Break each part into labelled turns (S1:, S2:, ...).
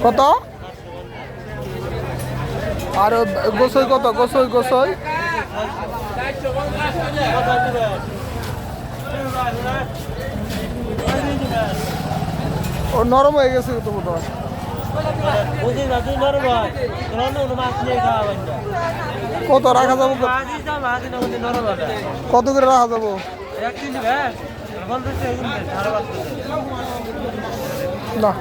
S1: কত? আর গোসই কত? গোসই গোসই ও নরম হয়ে গেছে তো বোধ হয়। কত রাখা যাবো? কত করে রাখা যাবো? না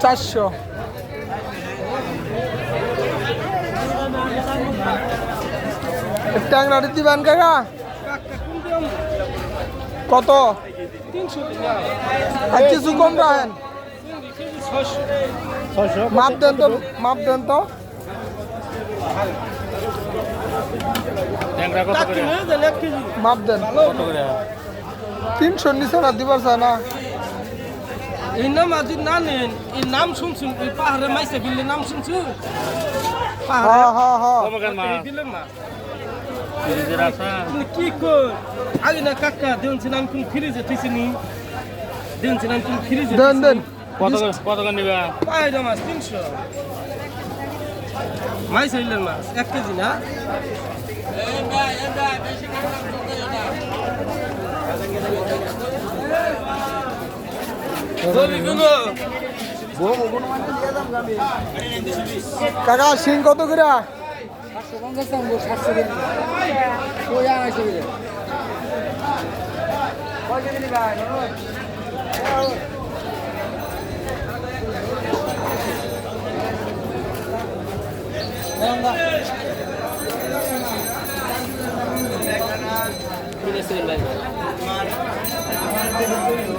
S1: 400। ট্যাংরাটি দিবেন কাকা? কত? আর কিছু কম রাখেন। মাপ দেন তো, মাপ দেন তো। মাপ দেন। 300 নিচে না দিবার চায় না।
S2: এই নাম আজ না নেন, এই নাম শুনছুন, এই পাহাড়ে মাইসে বিলে নাম শুনছুন। কি কর আগে না কাকা দেনছেন আমি কোন ফ্রিজে ঠিসিনি, দেনছেন আমি কোন ফ্রিজে
S1: দেন দেন।
S3: কত করে নিবা?
S2: পায়রা মাছ 300, মাইস হইলেন মাছ 1 কেজি না।
S1: কাকা শিং কত করে?
S2: 750